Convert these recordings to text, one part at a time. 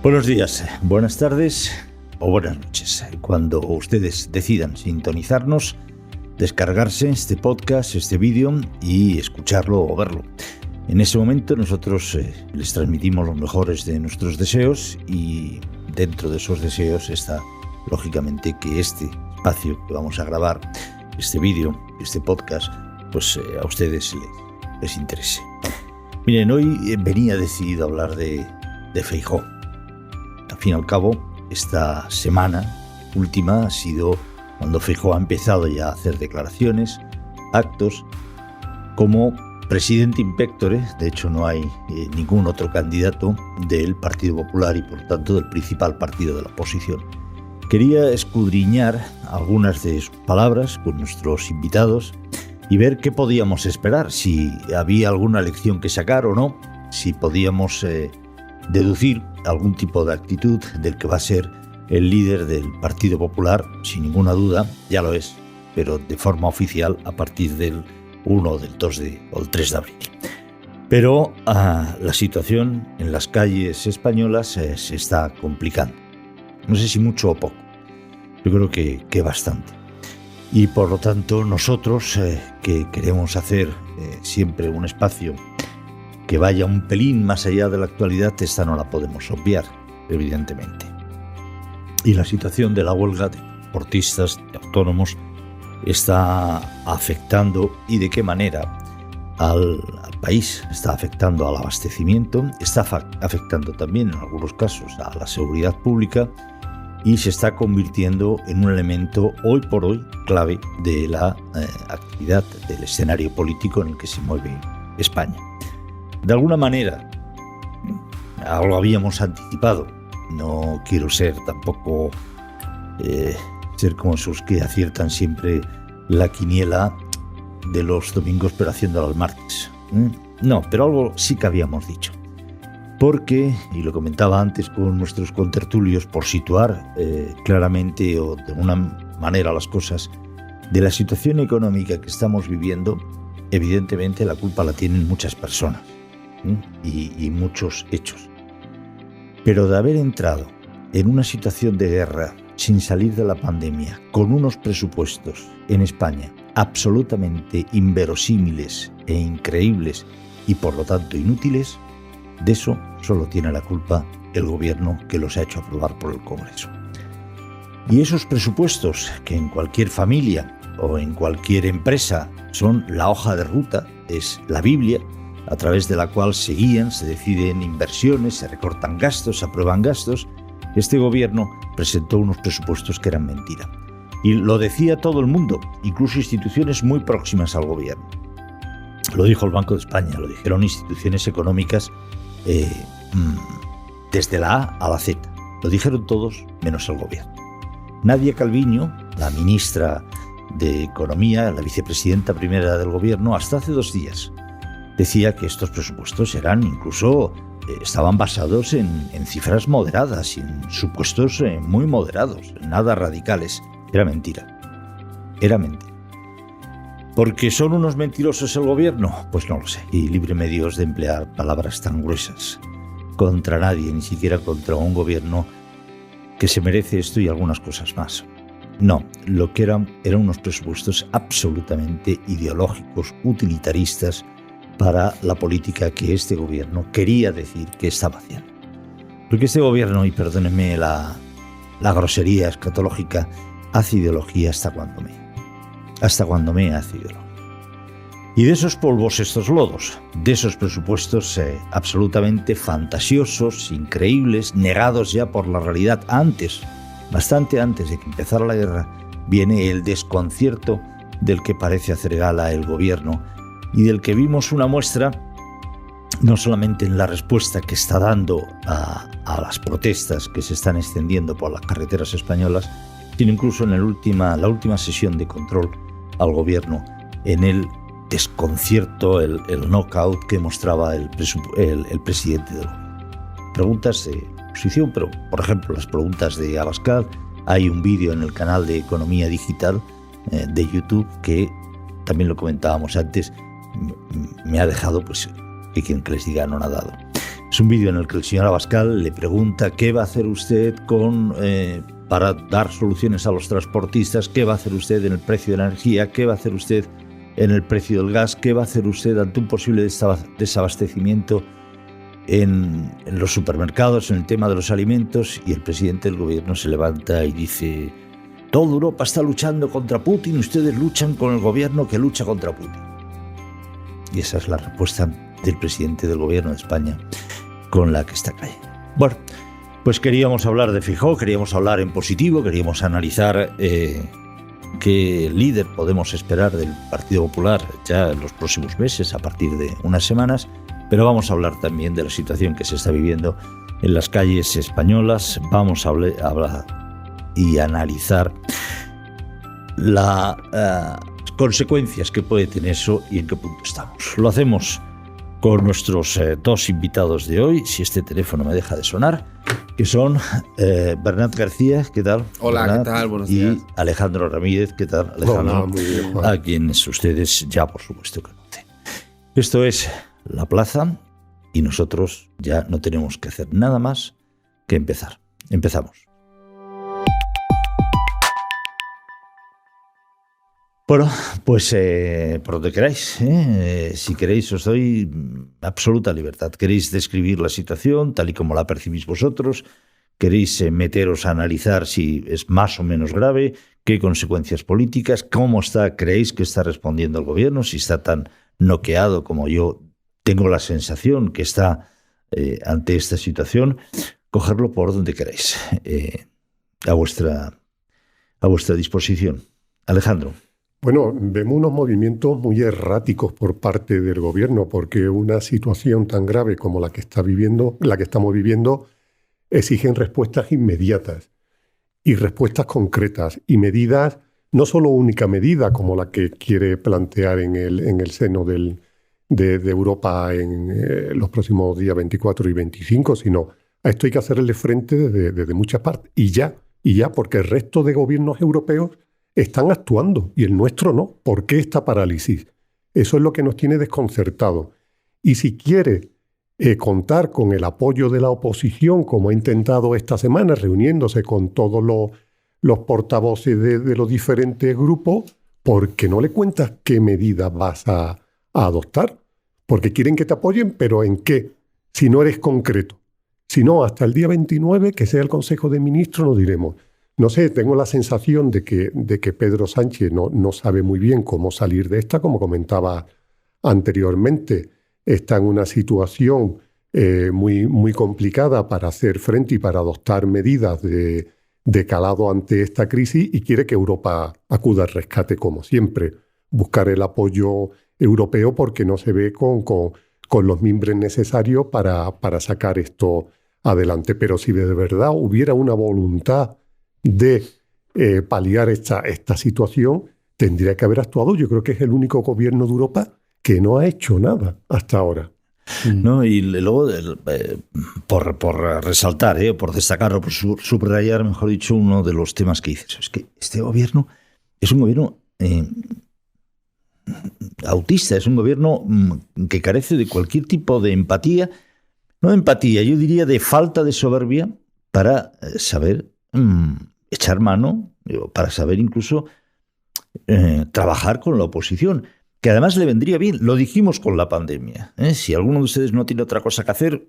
Buenos días, buenas tardes o buenas noches. Cuando ustedes decidan sintonizarnos, descargarse este podcast, este vídeo y escucharlo o verlo. En ese momento nosotros les transmitimos los mejores de nuestros deseos y dentro de esos deseos está, lógicamente, que este espacio que vamos a grabar, este vídeo, este podcast, pues a ustedes les interese. Miren, hoy venía decidido a hablar de Feijóo. Al fin y al cabo, esta semana última ha sido cuando Feijóo ha empezado ya a hacer declaraciones, actos, como presidente in pectore. De hecho, no hay ningún otro candidato del Partido Popular y, por tanto, del principal partido de la oposición. Quería escudriñar algunas de sus palabras con nuestros invitados y ver qué podíamos esperar, si había alguna lección que sacar o no, si podíamos deducir algún tipo de actitud del que va a ser el líder del Partido Popular. Sin ninguna duda, ya lo es, pero de forma oficial a partir del 1, del 2 o el 3 de abril. Pero la situación en las calles españolas se está complicando. No sé si mucho o poco. Yo creo que bastante. Y por lo tanto nosotros que queremos hacer siempre un espacio que vaya un pelín más allá de la actualidad, esta no la podemos obviar, evidentemente. Y la situación de la huelga de transportistas, de autónomos, está afectando, y de qué manera, al país. Está afectando al abastecimiento, está afectando también en algunos casos a la seguridad pública y se está convirtiendo en un elemento hoy por hoy clave de la actividad del escenario político en el que se mueve España. De alguna manera, algo habíamos anticipado. No quiero ser tampoco ser como esos que aciertan siempre la quiniela de los domingos pero haciéndola el martes. No, pero algo sí que habíamos dicho. Porque, y lo comentaba antes con nuestros contertulios, por situar claramente o de alguna manera las cosas, de la situación económica que estamos viviendo, evidentemente la culpa la tienen muchas personas y muchos hechos. Pero de haber entrado en una situación de guerra sin salir de la pandemia, con unos presupuestos en España absolutamente inverosímiles e increíbles y por lo tanto inútiles, de eso solo tiene la culpa el gobierno que los ha hecho aprobar por el Congreso. Y esos presupuestos, que en cualquier familia o en cualquier empresa son la hoja de ruta, es la Biblia, a través de la cual se guían, se deciden inversiones, se recortan gastos, se aprueban gastos. Este gobierno presentó unos presupuestos que eran mentira. Y lo decía todo el mundo, incluso instituciones muy próximas al gobierno. Lo dijo el Banco de España, lo dijeron instituciones económicas desde la A a la Z. Lo dijeron todos menos el gobierno. Nadia Calviño, la ministra de Economía, la vicepresidenta primera del gobierno, hasta hace 2 días, decía que estos presupuestos eran incluso, estaban basados en cifras moderadas y en supuestos muy moderados, nada radicales. Era mentira. Era mentira. ¿Porque son unos mentirosos el gobierno? Pues no lo sé. Y líbreme Dios de emplear palabras tan gruesas contra nadie, ni siquiera contra un gobierno que se merece esto y algunas cosas más. No, lo que eran unos presupuestos absolutamente ideológicos, utilitaristas, para la política que este gobierno quería decir que estaba haciendo. Porque este gobierno, y perdónenme la grosería escatológica, hace ideología hasta cuando me hace ideología. Y de esos polvos estos lodos, de esos presupuestos absolutamente fantasiosos, increíbles, negados ya por la realidad antes, bastante antes de que empezara la guerra, viene el desconcierto del que parece hacer gala el gobierno y del que vimos una muestra no solamente en la respuesta que está dando a las protestas que se están extendiendo por las carreteras españolas, sino incluso en la última sesión de control al gobierno, en el desconcierto, el knockout que mostraba el presidente del gobierno. Preguntas de oposición, pero por ejemplo las preguntas de Abascal. Hay un vídeo en el canal de Economía Digital de YouTube que, también lo comentábamos antes, me ha dejado, pues, que quien que les diga no ha dado. Es un vídeo en el que el señor Abascal le pregunta qué va a hacer usted para dar soluciones a los transportistas, qué va a hacer usted en el precio de la energía, qué va a hacer usted en el precio del gas, qué va a hacer usted ante un posible desabastecimiento en los supermercados, en el tema de los alimentos. Y el presidente del gobierno se levanta y dice: toda Europa está luchando contra Putin, ustedes luchan con el gobierno que lucha contra Putin. Y esa es la respuesta del presidente del gobierno de España con la que está cayendo. Bueno, pues queríamos hablar de Feijóo, queríamos hablar en positivo, queríamos analizar qué líder podemos esperar del Partido Popular ya en los próximos meses, a partir de unas semanas, pero vamos a hablar también de la situación que se está viviendo en las calles españolas. Vamos a hablar y analizar las consecuencias que puede tener eso y en qué punto estamos. Lo hacemos con nuestros dos invitados de hoy, si este teléfono me deja de sonar, que son Bernat García, ¿qué tal? Hola, Bernat, ¿qué tal? Buenos días. Y Alejandro Ramírez, ¿qué tal, Alejandro? Hola, muy bien, Juan. A quienes ustedes ya, por supuesto, conocen. Esto es La Plaza y nosotros ya no tenemos que hacer nada más que empezar. Empezamos. Bueno, pues por donde queráis. Si queréis, os doy absoluta libertad. ¿Queréis describir la situación tal y como la percibís vosotros? ¿Queréis meteros a analizar si es más o menos grave? ¿Qué consecuencias políticas? ¿Cómo creéis que está respondiendo el gobierno? Si está tan noqueado como yo tengo la sensación que está ante esta situación. Cogerlo por donde queráis. A vuestra disposición. Alejandro. Bueno, vemos unos movimientos muy erráticos por parte del gobierno, porque una situación tan grave como la que estamos viviendo, exigen respuestas inmediatas y respuestas concretas y medidas, no solo única medida como la que quiere plantear en el seno de Europa en los próximos días 24 y 25, sino a esto hay que hacerle frente desde muchas partes. Y ya, porque el resto de gobiernos europeos están actuando y el nuestro no. ¿Por qué esta parálisis? Eso es lo que nos tiene desconcertados. Y si quiere contar con el apoyo de la oposición, como ha intentado esta semana, reuniéndose con todos los portavoces de los diferentes grupos, ¿por qué no le cuentas qué medidas vas a adoptar? Porque quieren que te apoyen, pero ¿en qué? Si no eres concreto. Si no, hasta el día 29, que sea el Consejo de Ministros, nos diremos. No sé, tengo la sensación de que Pedro Sánchez no sabe muy bien cómo salir de esta, como comentaba anteriormente. Está en una situación muy, muy complicada para hacer frente y para adoptar medidas de calado ante esta crisis y quiere que Europa acuda al rescate como siempre. Buscar el apoyo europeo porque no se ve con los mimbres necesarios para sacar esto adelante. Pero si de verdad hubiera una voluntad de paliar esta situación, tendría que haber actuado. Yo creo que es el único gobierno de Europa que no ha hecho nada hasta ahora. No, y luego, por resaltar, por destacar o por subrayar, mejor dicho, uno de los temas que dices, es que este gobierno es un gobierno autista, es un gobierno que carece de cualquier tipo de empatía, no de empatía, yo diría de falta de soberbia para saber echar mano, para saber incluso trabajar con la oposición, que además le vendría bien. Lo dijimos con la pandemia. Si alguno de ustedes no tiene otra cosa que hacer,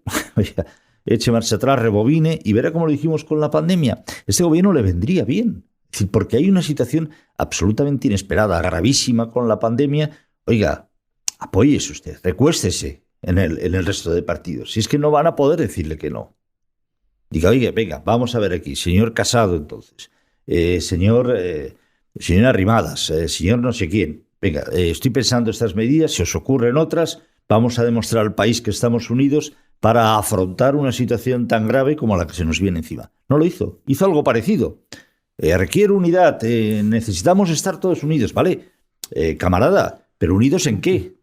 eche marcha atrás, rebobine y verá cómo lo dijimos con la pandemia. Este gobierno le vendría bien. Es decir, porque hay una situación absolutamente inesperada, gravísima con la pandemia. Oiga, apóyese usted, recuéstese en el resto de partidos. Si es que no van a poder decirle que no. Diga, oiga, venga, vamos a ver aquí, señor Casado entonces, señor Arrimadas, señor no sé quién. Venga, estoy pensando estas medidas, si os ocurren otras, vamos a demostrar al país que estamos unidos para afrontar una situación tan grave como la que se nos viene encima. No lo hizo, hizo algo parecido. Requiere unidad, necesitamos estar todos unidos, ¿vale? Camarada, ¿pero unidos en qué?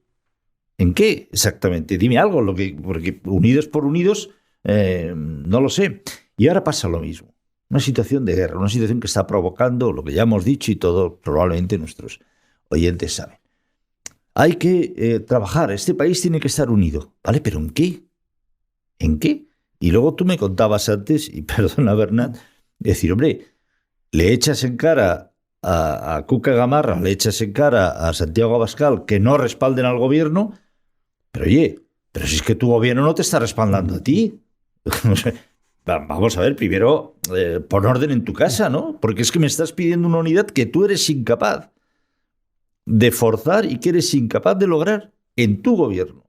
¿En qué exactamente? Dime algo, porque unidos por unidos, no lo sé. Y ahora pasa lo mismo. Una situación de guerra, una situación que está provocando lo que ya hemos dicho y todo probablemente nuestros oyentes saben. Hay que trabajar, este país tiene que estar unido, ¿vale? ¿Pero en qué? ¿En qué? Y luego tú me contabas antes, y perdona Bernat, decir, hombre, le echas en cara a Cuca Gamarra, le echas en cara a Santiago Abascal que no respalden al gobierno, pero oye, pero si es que tu gobierno no te está respaldando a ti. Vamos a ver, primero pon orden en tu casa, ¿no? Porque es que me estás pidiendo una unidad que tú eres incapaz de forzar y que eres incapaz de lograr en tu gobierno.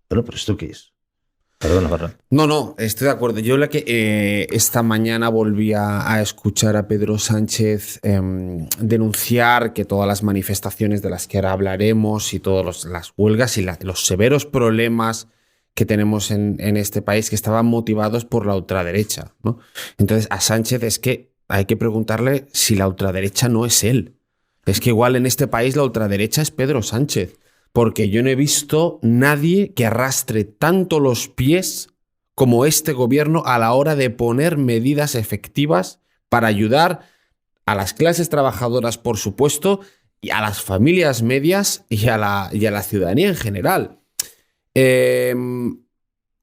Bueno, pero ¿esto qué es? Perdona, Ferran. No, estoy de acuerdo. Yo esta mañana volví a escuchar a Pedro Sánchez denunciar que todas las manifestaciones de las que ahora hablaremos y todas las huelgas y los severos problemas que tenemos en este país que estaban motivados por la ultraderecha, ¿no? Entonces, a Sánchez es que hay que preguntarle si la ultraderecha no es él. Es que igual en este país la ultraderecha es Pedro Sánchez. Porque yo no he visto nadie que arrastre tanto los pies como este gobierno a la hora de poner medidas efectivas para ayudar a las clases trabajadoras, por supuesto, y a las familias medias y a la ciudadanía en general.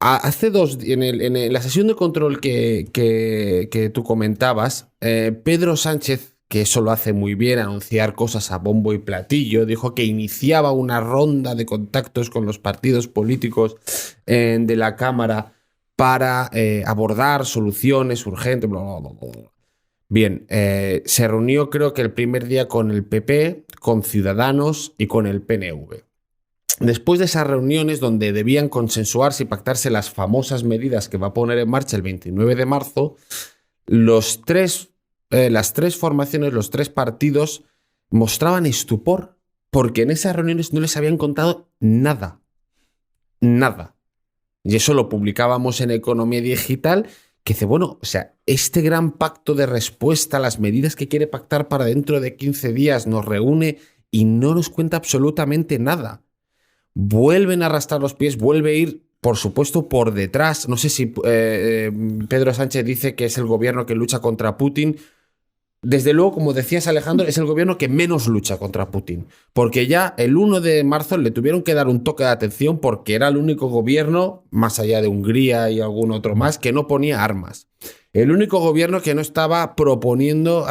Hace en la sesión de control que tú comentabas, Pedro Sánchez, que eso lo hace muy bien, anunciar cosas a bombo y platillo, dijo que iniciaba una ronda de contactos con los partidos políticos de la Cámara para abordar soluciones urgentes, bla, bla, bla, bla. Bien, se reunió creo que el primer día con el PP, con Ciudadanos y con el PNV. Después de esas reuniones donde debían consensuarse y pactarse las famosas medidas que va a poner en marcha el 29 de marzo, las tres formaciones, los tres partidos mostraban estupor porque en esas reuniones no les habían contado nada. Nada. Y eso lo publicábamos en Economía Digital, que dice, bueno, o sea, este gran pacto de respuesta a las medidas que quiere pactar para dentro de 15 días nos reúne y no nos cuenta absolutamente nada. Vuelven a arrastrar los pies, vuelve a ir, por supuesto, por detrás. No sé si Pedro Sánchez dice que es el gobierno que lucha contra Putin. Desde luego, como decías, Alejandro, es el gobierno que menos lucha contra Putin. Porque ya el 1 de marzo le tuvieron que dar un toque de atención porque era el único gobierno, más allá de Hungría y algún otro más, que no ponía armas. El único gobierno que no estaba proponiendo,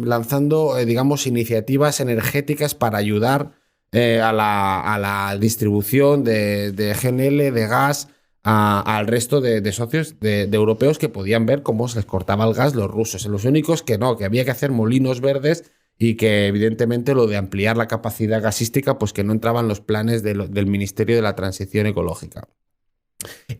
lanzando, digamos, iniciativas energéticas para ayudar a la distribución de GNL, de gas, al resto de socios de europeos que podían ver cómo se les cortaba el gas los rusos. Los únicos que no, que había que hacer molinos verdes y que evidentemente lo de ampliar la capacidad gasística pues que no entraban en los planes del Ministerio de la Transición Ecológica.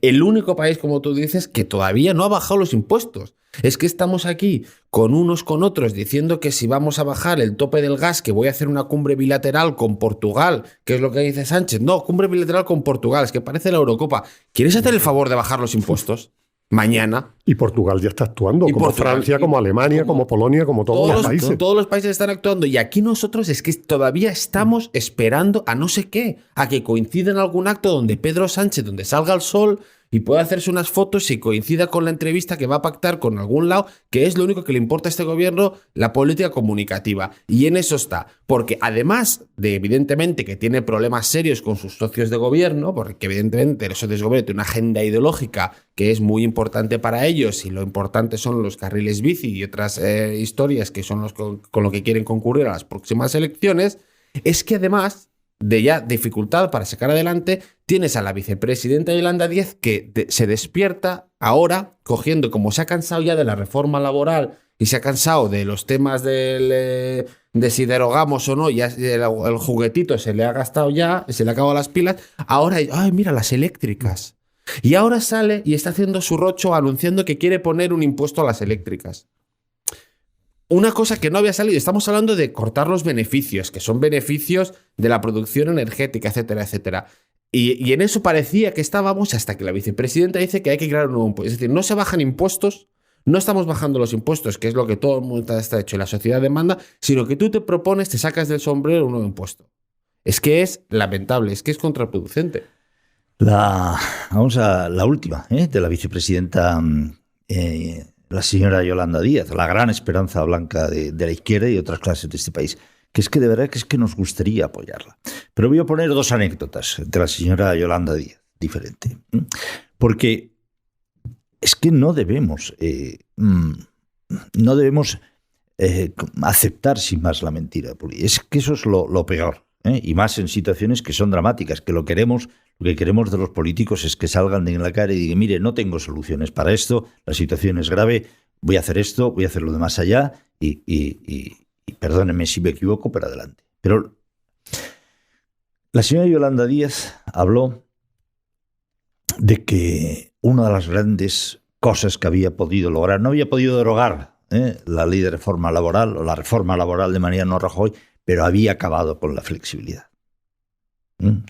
El único país, como tú dices, que todavía no ha bajado los impuestos. Es que estamos aquí con unos con otros diciendo que si vamos a bajar el tope del gas, que voy a hacer una cumbre bilateral con Portugal, que es lo que dice Sánchez. No, cumbre bilateral con Portugal, es que parece la Eurocopa. ¿Quieres hacer el favor de bajar los impuestos? Mañana. Y Portugal ya está actuando, como Portugal, Francia, como Alemania, como Polonia, como todos los países. Todos los países están actuando y aquí nosotros es que todavía estamos esperando a no sé qué, a que coincida en algún acto donde Pedro Sánchez, donde salga el sol y pueda hacerse unas fotos y coincida con la entrevista que va a pactar con algún lado, que es lo único que le importa a este gobierno, la política comunicativa. Y en eso está. Porque además de, evidentemente, que tiene problemas serios con sus socios de gobierno, porque evidentemente los socios de gobierno tienen una agenda ideológica que es muy importante para ellos y lo importante son los carriles bici y otras historias que son los con lo que quieren concurrir a las próximas elecciones, es que además de ya dificultad para sacar adelante, tienes a la vicepresidenta Yolanda Díaz que se despierta ahora cogiendo, como se ha cansado ya de la reforma laboral y se ha cansado de los temas de si derogamos o no, ya el juguetito se le ha gastado ya, se le ha acabado las pilas, ahora, ay, mira, las eléctricas. Y ahora sale y está haciendo su rocho anunciando que quiere poner un impuesto a las eléctricas. Una cosa que no había salido, estamos hablando de cortar los beneficios, que son beneficios de la producción energética, etcétera, etcétera. Y en eso parecía que estábamos hasta que la vicepresidenta dice que hay que crear un nuevo impuesto. Es decir, no se bajan impuestos, no estamos bajando los impuestos, que es lo que todo el mundo está hecho y la sociedad demanda, sino que tú te propones, te sacas del sombrero un nuevo impuesto. Es que es lamentable, es que es contraproducente. Vamos a la última, de la vicepresidenta, la señora Yolanda Díaz, la gran esperanza blanca de la izquierda y otras clases de este país, que es que de verdad que es que nos gustaría apoyarla. Pero voy a poner dos anécdotas de la señora Yolanda Díaz. diferente. Porque es que no debemos aceptar sin más la mentira. Es que eso es lo peor, y más en situaciones que son dramáticas, que lo que queremos de los políticos es que salgan de la cara y digan, mire, no tengo soluciones para esto, la situación es grave, voy a hacer esto, voy a hacer lo de más allá y perdónenme si me equivoco, pero adelante. Pero la señora Yolanda Díaz habló de que una de las grandes cosas que había podido lograr, no había podido derogar la ley de reforma laboral o la reforma laboral de Mariano Rajoy, pero había acabado con la flexibilidad,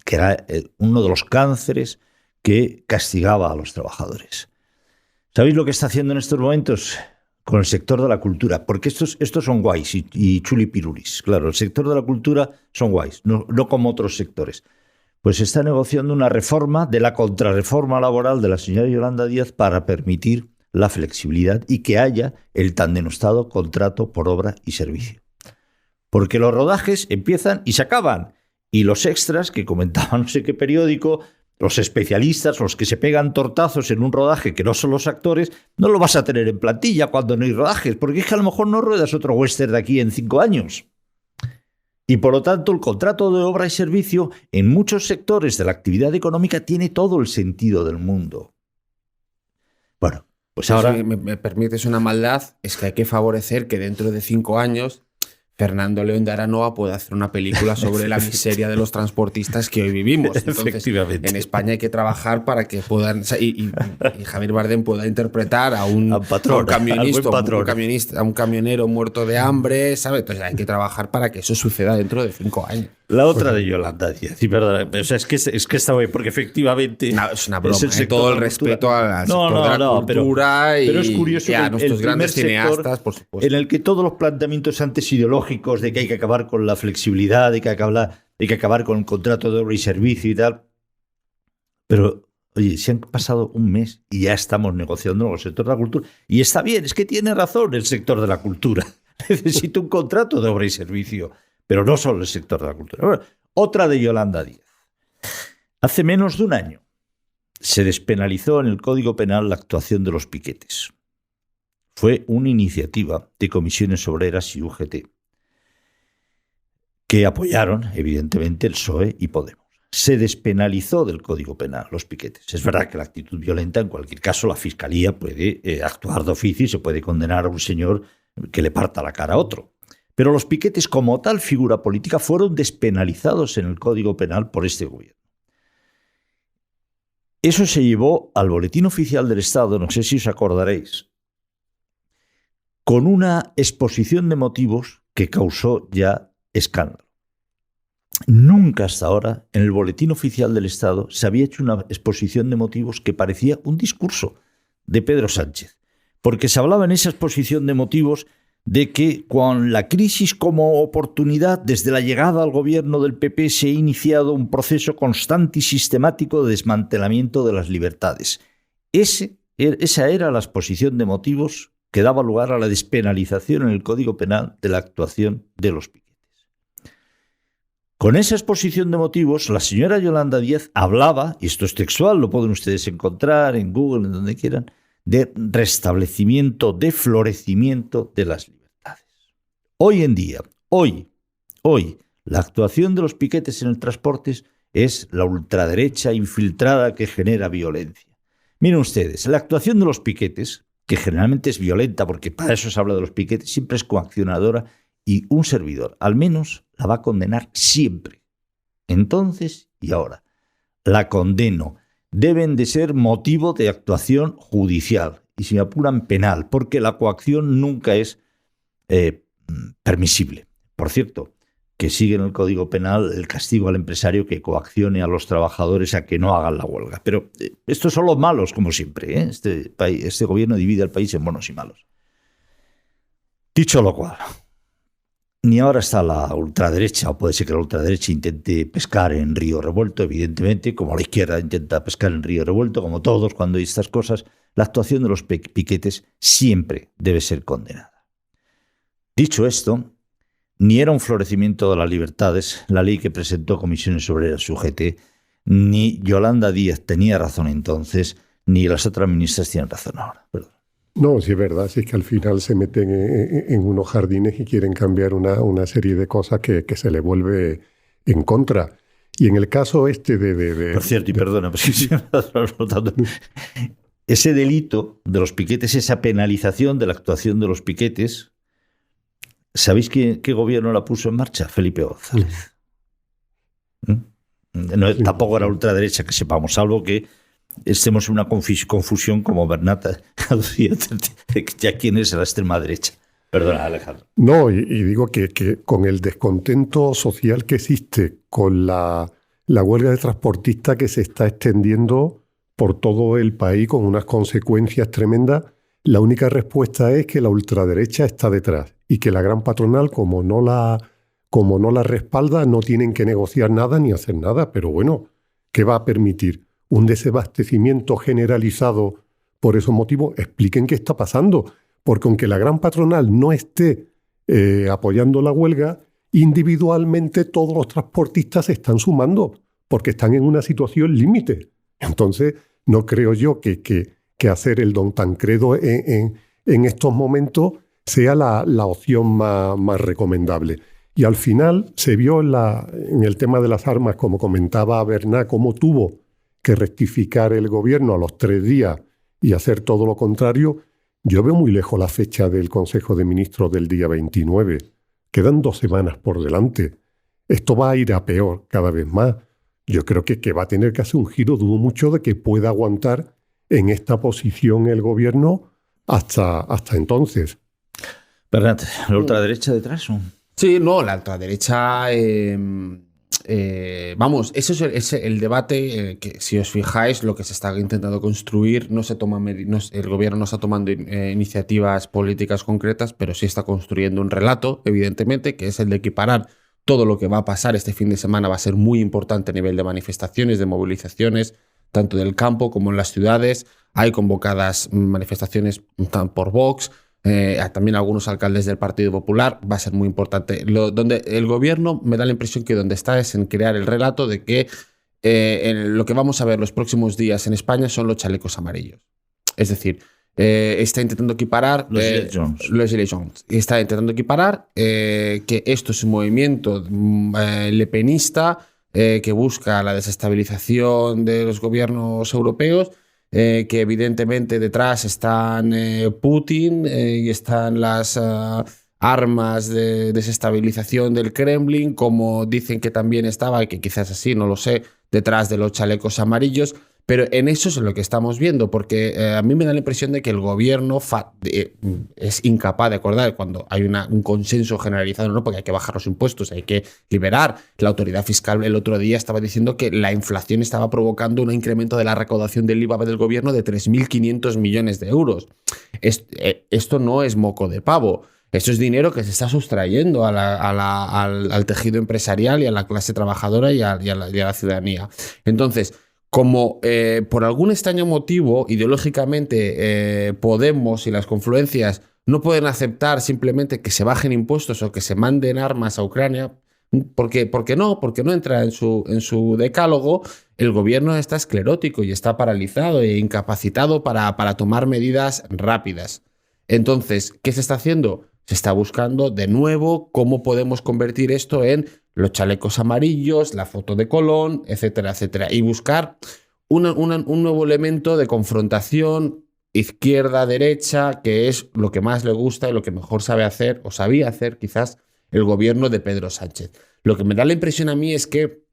que era uno de los cánceres que castigaba a los trabajadores. ¿Sabéis lo que está haciendo en estos momentos con el sector de la cultura? Porque estos son guays y chulipirulis. Claro, el sector de la cultura son guays, no como otros sectores. Pues se está negociando una reforma de la contrarreforma laboral de la señora Yolanda Díaz para permitir la flexibilidad y que haya el tan denostado contrato por obra y servicio. Porque los rodajes empiezan y se acaban. Y los extras que comentaba no sé qué periódico, los especialistas, los que se pegan tortazos en un rodaje que no son los actores, no lo vas a tener en plantilla cuando no hay rodajes, porque es que a lo mejor no ruedas otro western de aquí en 5 años. Y por lo tanto el contrato de obra y servicio en muchos sectores de la actividad económica tiene todo el sentido del mundo. Bueno, pues ahora... Si me permites una maldad, es que hay que favorecer que dentro de 5 años Fernando León de Aranoa puede hacer una película sobre la miseria de los transportistas que hoy vivimos. Entonces, efectivamente. En España hay que trabajar para que puedan... Y Javier Bardem pueda interpretar a un camionero muerto de hambre, ¿sabes? Entonces hay que trabajar para que eso suceda dentro de 5 años. La otra de Yolanda Díaz, sí, perdón. O sea, es que está bien, porque efectivamente... No, es una broma. Todo el respeto al sector de la cultura pero es curioso y a nuestros grandes cineastas, por supuesto. En el que todos los planteamientos antes ideológicos de que hay que acabar con la flexibilidad, de que hay que acabar con el contrato de obra y servicio y tal. Pero, oye, se han pasado un mes y ya estamos negociando con el sector de la cultura. Y está bien, es que tiene razón el sector de la cultura. Necesita un contrato de obra y servicio. Pero no solo el sector de la cultura. Bueno, otra de Yolanda Díaz. Hace menos de un año se despenalizó en el Código Penal la actuación de los piquetes. Fue una iniciativa de Comisiones Obreras y UGT que apoyaron, evidentemente, el PSOE y Podemos. Se despenalizó del Código Penal los piquetes. Es verdad que la actitud violenta, en cualquier caso, la Fiscalía puede actuar de oficio y se puede condenar a un señor que le parta la cara a otro. Pero los piquetes, como tal figura política, fueron despenalizados en el Código Penal por este gobierno. Eso se llevó al Boletín Oficial del Estado, no sé si os acordaréis, con una exposición de motivos que causó ya escándalo. Nunca hasta ahora en el Boletín Oficial del Estado se había hecho una exposición de motivos que parecía un discurso de Pedro Sánchez, porque se hablaba en esa exposición de motivos de que con la crisis como oportunidad, desde la llegada al gobierno del PP se ha iniciado un proceso constante y sistemático de desmantelamiento de las libertades. Esa era la exposición de motivos que daba lugar a la despenalización en el Código Penal de la actuación de los piquetes. Con esa exposición de motivos, la señora Yolanda Díaz hablaba, y esto es textual, lo pueden ustedes encontrar en Google, en donde quieran, de restablecimiento, de florecimiento de las libertades. Hoy en día, hoy, la actuación de los piquetes en el transporte es la ultraderecha infiltrada que genera violencia. Miren ustedes, la actuación de los piquetes, que generalmente es violenta, porque para eso se habla de los piquetes, siempre es coaccionadora, y un servidor, al menos, la va a condenar siempre. Entonces y ahora, la condeno. Deben de ser motivo de actuación judicial y, si me apuran, penal, porque la coacción nunca es permisible. Por cierto, que sigue en el Código Penal el castigo al empresario que coaccione a los trabajadores a que no hagan la huelga. Pero estos son los malos, como siempre, ¿eh? Este gobierno divide al país en buenos y malos. Dicho lo cual, ni ahora está la ultraderecha, o puede ser que la ultraderecha intente pescar en río revuelto, evidentemente, como la izquierda intenta pescar en río revuelto, como todos cuando hay estas cosas, la actuación de los piquetes siempre debe ser condenada. Dicho esto, ni era un florecimiento de las libertades la ley que presentó Comisiones Obreras UGT ni Yolanda Díaz tenía razón entonces, ni las otras ministras tienen razón ahora. Perdón. No, sí es verdad, sí es que al final se meten en unos jardines y quieren cambiar una serie de cosas que se le vuelve en contra. Y en el caso Por cierto, y perdona, pues sí, ese delito de los piquetes, esa penalización de la actuación de los piquetes, ¿sabéis qué gobierno la puso en marcha? Felipe González. No, tampoco era ultraderecha, que sepamos, salvo que estemos en una confusión como Bernat aducía ya quién es la extrema derecha. Perdona, Alejandro. No, y digo que con el descontento social que existe, con la huelga de transportistas que se está extendiendo por todo el país con unas consecuencias tremendas, la única respuesta es que la ultraderecha está detrás y que la gran patronal, como no la respalda, no tienen que negociar nada ni hacer nada. Pero bueno, ¿qué va a permitir? ¿Un desabastecimiento generalizado por esos motivos? Expliquen qué está pasando. Porque aunque la gran patronal no esté apoyando la huelga, individualmente todos los transportistas se están sumando porque están en una situación límite. Entonces, no creo yo que hacer el Don Tancredo en estos momentos sea la opción más recomendable. Y al final se vio en el tema de las armas, como comentaba Bernat, cómo tuvo que rectificar el gobierno a los 3 días y hacer todo lo contrario. Yo veo muy lejos la fecha del Consejo de Ministros del día 29. Quedan 2 semanas por delante. Esto va a ir a peor cada vez más. Yo creo que va a tener que hacer un giro. Dudo mucho de que pueda aguantar en esta posición el gobierno hasta entonces. Bernat, ¿la ultraderecha detrás? Sí, no, la ultraderecha... vamos, eso es el debate que, si os fijáis, lo que se está intentando construir, el gobierno no está tomando iniciativas políticas concretas, pero sí está construyendo un relato, evidentemente, que es el de equiparar todo lo que va a pasar este fin de semana. Va a ser muy importante a nivel de manifestaciones, de movilizaciones, tanto del campo como en las ciudades. Hay convocadas manifestaciones por Vox, también algunos alcaldes del Partido Popular. Va a ser muy importante. Donde el gobierno, me da la impresión que donde está es en crear el relato de que lo que vamos a ver los próximos días en España son los chalecos amarillos. Es decir, está intentando equiparar los Gilets Jaunes. Está intentando equiparar que esto es un movimiento lepenista que busca la desestabilización de los gobiernos europeos, que evidentemente detrás están Putin y están las armas de desestabilización del Kremlin, como dicen que también estaba, que quizás así, no lo sé, detrás de los chalecos amarillos. Pero en eso es lo que estamos viendo, porque a mí me da la impresión de que el gobierno es incapaz de acordar cuando hay un consenso generalizado, no, porque hay que bajar los impuestos, hay que liberar. La autoridad fiscal el otro día estaba diciendo que la inflación estaba provocando un incremento de la recaudación del IVA del gobierno de 3.500 millones de euros. Esto no es moco de pavo. Esto es dinero que se está sustrayendo al tejido empresarial y a la clase trabajadora y a la ciudadanía. Entonces, como por algún extraño motivo, ideológicamente, Podemos y las confluencias no pueden aceptar simplemente que se bajen impuestos o que se manden armas a Ucrania, porque no entra en su decálogo, el gobierno está esclerótico y está paralizado e incapacitado para tomar medidas rápidas. Entonces, ¿qué se está haciendo? Se está buscando de nuevo cómo podemos convertir esto en los chalecos amarillos, la foto de Colón, etcétera, etcétera. Y buscar un nuevo elemento de confrontación izquierda-derecha, que es lo que más le gusta y lo que mejor sabe hacer, o sabía hacer quizás, el gobierno de Pedro Sánchez. Lo que me da la impresión a mí es que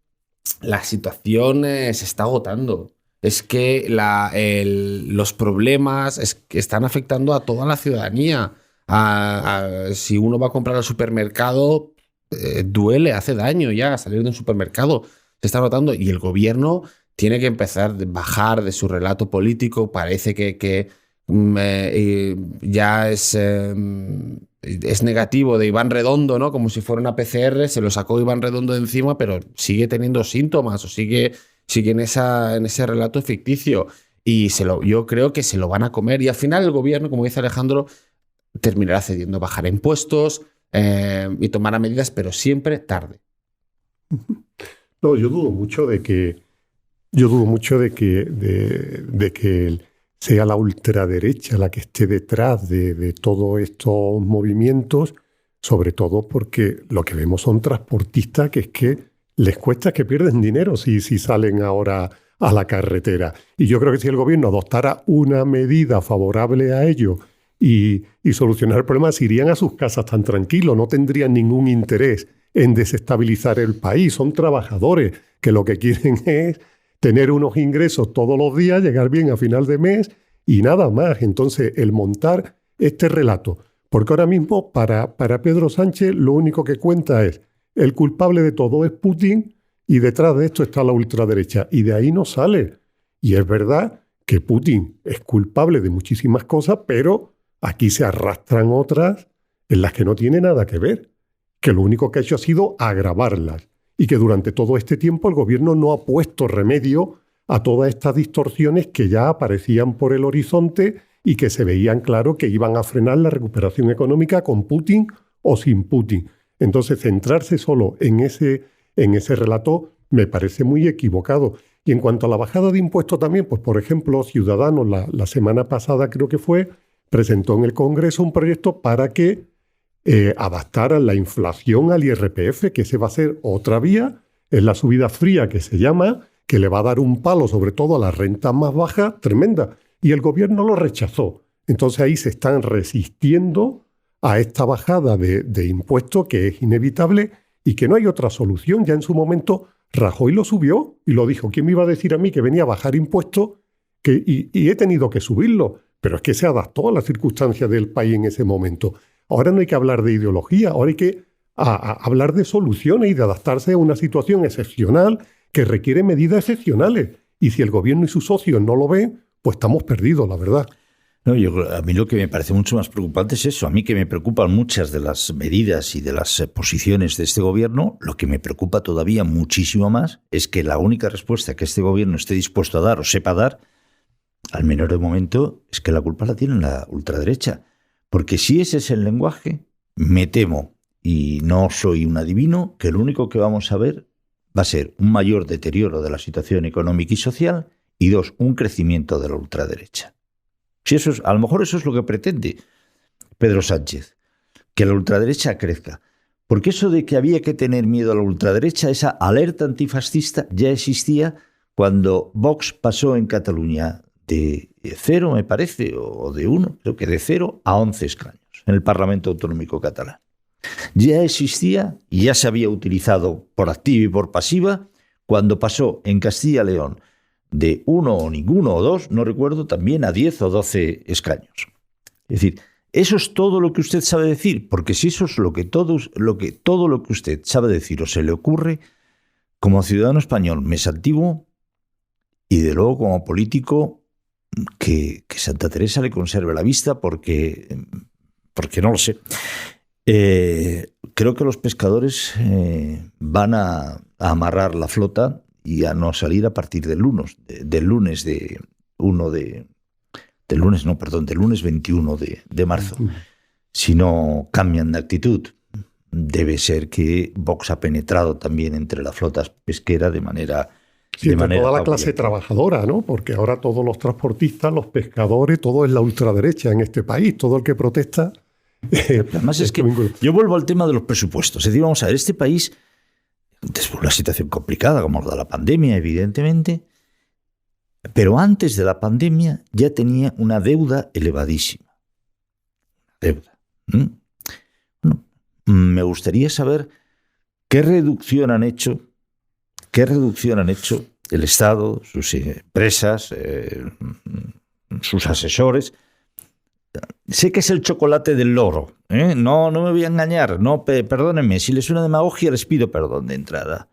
la situación se está agotando. Es que los problemas que están afectando a toda la ciudadanía. Si uno va a comprar al supermercado, duele, hace daño ya salir de un supermercado. Se está notando y el gobierno tiene que empezar a bajar de su relato político. Parece que ya es negativo de Iván Redondo, ¿no? Como si fuera una PCR, se lo sacó Iván Redondo de encima, pero sigue teniendo síntomas o sigue en ese relato ficticio. Y yo creo que se lo van a comer. Y al final el gobierno, como dice Alejandro, terminará cediendo, bajar impuestos y tomará medidas, pero siempre tarde. No, yo dudo mucho de que Yo dudo mucho de que sea la ultraderecha la que esté detrás de todos estos movimientos, sobre todo porque lo que vemos son transportistas que es que les cuesta, que pierden dinero si salen ahora a la carretera. Y yo creo que si el gobierno adoptara una medida favorable a ello y solucionar el problema, se irían a sus casas tan tranquilos, no tendrían ningún interés en desestabilizar el país. Son trabajadores que lo que quieren es tener unos ingresos todos los días, llegar bien a final de mes y nada más. Entonces, el montar este relato, porque ahora mismo para Pedro Sánchez lo único que cuenta es el culpable de todo es Putin y detrás de esto está la ultraderecha y de ahí no sale. Y es verdad que Putin es culpable de muchísimas cosas, pero aquí se arrastran otras en las que no tiene nada que ver, que lo único que ha hecho ha sido agravarlas. Y que durante todo este tiempo el gobierno no ha puesto remedio a todas estas distorsiones que ya aparecían por el horizonte y que se veían claro que iban a frenar la recuperación económica con Putin o sin Putin. Entonces, centrarse solo en ese relato me parece muy equivocado. Y en cuanto a la bajada de impuestos también, pues por ejemplo, Ciudadanos la semana pasada creo que fue, presentó en el Congreso un proyecto para que adaptaran la inflación al IRPF, que ese va a ser otra vía, es la subida fría que se llama, que le va a dar un palo sobre todo a las rentas más bajas, tremenda. Y el gobierno lo rechazó. Entonces ahí se están resistiendo a esta bajada de impuestos que es inevitable y que no hay otra solución. Ya en su momento Rajoy lo subió y lo dijo. ¿Quién me iba a decir a mí que venía a bajar impuestos y he tenido que subirlo? Pero es que se adaptó a las circunstancias del país en ese momento. Ahora no hay que hablar de ideología, ahora hay que hablar de soluciones y de adaptarse a una situación excepcional que requiere medidas excepcionales. Y si el gobierno y sus socios no lo ven, pues estamos perdidos, la verdad. No, a mí lo que me parece mucho más preocupante es eso. A mí que me preocupan muchas de las medidas y de las posiciones de este gobierno, lo que me preocupa todavía muchísimo más es que la única respuesta que este gobierno esté dispuesto a dar o sepa dar, al menor de momento, es que la culpa la tiene la ultraderecha. Porque si ese es el lenguaje, me temo, y no soy un adivino, que lo único que vamos a ver va a ser un mayor deterioro de la situación económica y social y dos, un crecimiento de la ultraderecha. Si eso es, a lo mejor eso es lo que pretende Pedro Sánchez, que la ultraderecha crezca. Porque eso de que había que tener miedo a la ultraderecha, esa alerta antifascista ya existía cuando Vox pasó en Cataluña de 0, me parece, o de 1, creo que de 0 a 11 escaños en el Parlamento Autonómico Catalán. Ya existía y ya se había utilizado por activa y por pasiva cuando pasó en Castilla y León de 1 o ninguno o 2, no recuerdo, también a 10 o 12 escaños. Es decir, eso es todo lo que usted sabe decir, porque si eso es todo lo que usted sabe decir o se le ocurre, como ciudadano español me santiguo y de luego como político que Santa Teresa le conserve la vista porque no lo sé. Creo que los pescadores van a amarrar la flota y a no salir a partir del lunes 21 de marzo. Si no cambian de actitud, debe ser que Vox ha penetrado también entre la flota pesquera de manera... Sí, entre toda la clase trabajadora, ¿no? Porque ahora todos los transportistas, los pescadores, todo es la ultraderecha en este país. Todo el que protesta... Además es que yo vuelvo al tema de los presupuestos. Es decir, vamos a ver, este país, después de una situación complicada como la de la pandemia, evidentemente, pero antes de la pandemia ya tenía una deuda elevadísima. Deuda. Bueno, me gustaría saber qué reducción han hecho el Estado, sus empresas, sus asesores. Sé que es el chocolate del loro, ¿eh? No me voy a engañar, perdónenme, si les suena demagogia les pido perdón de entrada.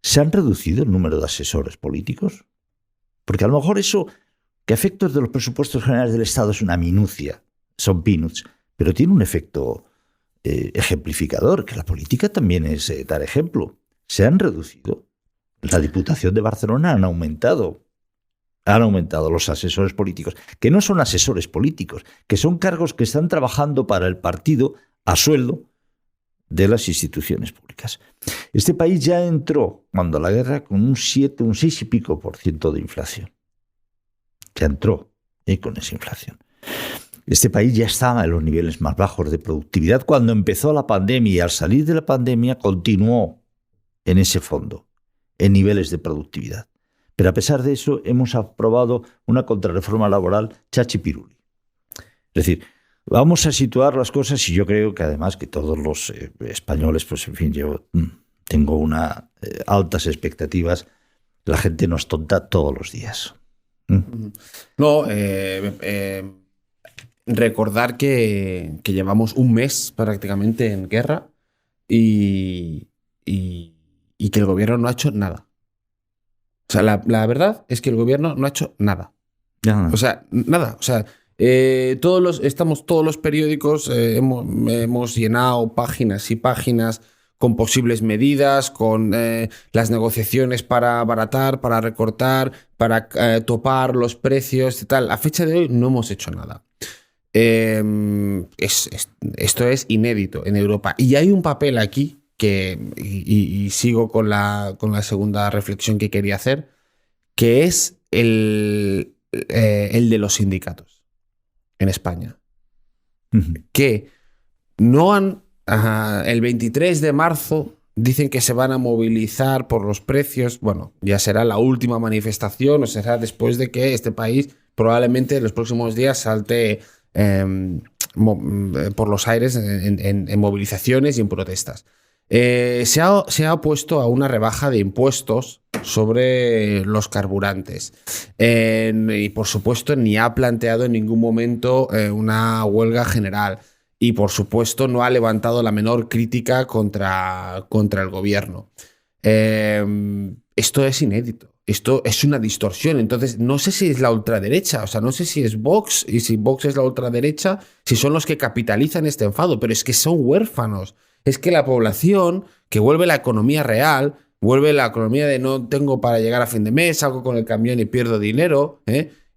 ¿Se han reducido el número de asesores políticos? Porque a lo mejor eso, que a efectos de los presupuestos generales del Estado es una minucia, son peanuts, pero tiene un efecto ejemplificador, que la política también es dar ejemplo. Se han reducido. La Diputación de Barcelona han aumentado los asesores políticos, que no son asesores políticos, que son cargos que están trabajando para el partido a sueldo de las instituciones públicas. Este país ya entró, cuando la guerra, con un 6 y pico % de inflación. Ya entró con esa inflación. Este país ya estaba en los niveles más bajos de productividad cuando empezó la pandemia, y al salir de la pandemia continuó en ese fondo, en niveles de productividad. Pero a pesar de eso hemos aprobado una contrarreforma laboral chachipiruli. Es decir, vamos a situar las cosas, y yo creo que además que todos los españoles, pues en fin, yo tengo altas expectativas. La gente no es tonta todos los días. No, recordar que llevamos un mes prácticamente en guerra y que el gobierno no ha hecho nada. O sea, la verdad es que el gobierno no ha hecho nada. Ya. O sea, nada. O sea, todos los periódicos hemos llenado páginas y páginas con posibles medidas, con las negociaciones para abaratar, para recortar, para topar los precios y tal. A fecha de hoy no hemos hecho nada. Esto es inédito en Europa. Y hay un papel aquí y sigo con la segunda reflexión que quería hacer, que es el de los sindicatos en España. Que no han... el 23 de marzo dicen que se van a movilizar por los precios. Bueno, ya será la última manifestación, o será después de que este país probablemente en los próximos días salte por los aires en movilizaciones y en protestas. Se ha opuesto a una rebaja de impuestos sobre los carburantes y por supuesto ni ha planteado en ningún momento una huelga general y por supuesto no ha levantado la menor crítica contra el gobierno. Esto es inédito. Esto es una distorsión. Entonces, no sé si es la ultraderecha, o sea, no sé si es Vox, y si Vox es la ultraderecha, si son los que capitalizan este enfado, pero es que son huérfanos. Es que la población, que vuelve la economía real, vuelve la economía de no tengo para llegar a fin de mes, salgo con el camión y pierdo dinero,